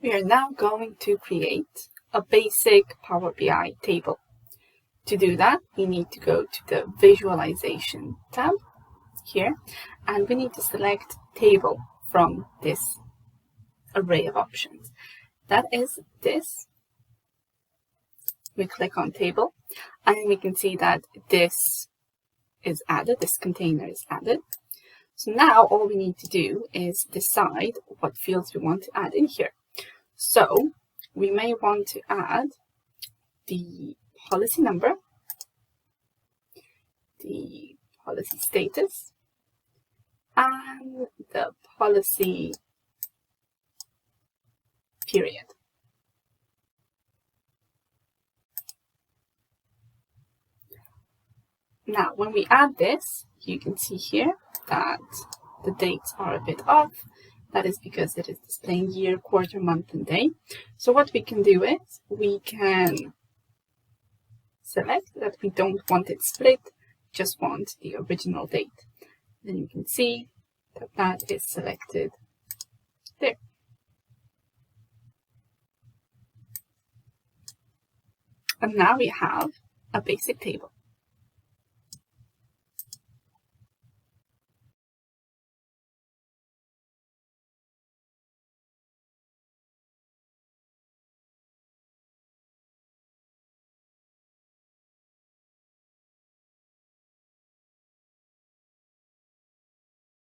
We are now going to create a basic Power BI table. To do that, we need to go to the Visualization tab here, and we need to select Table from this array of options. That is this. We click on Table, and we can see that this is added, this container is added. So now all we need to do is decide what fields we want to add in here. So we may want to add the policy number, the policy status, and the policy period. Now, when we add this, you can see here that the dates are a bit off. That is because it is displaying year, quarter, month, and day. So what we can do is we can select that we don't want it split, just want the original date. Then you can see that that is selected there. And now we have a basic table.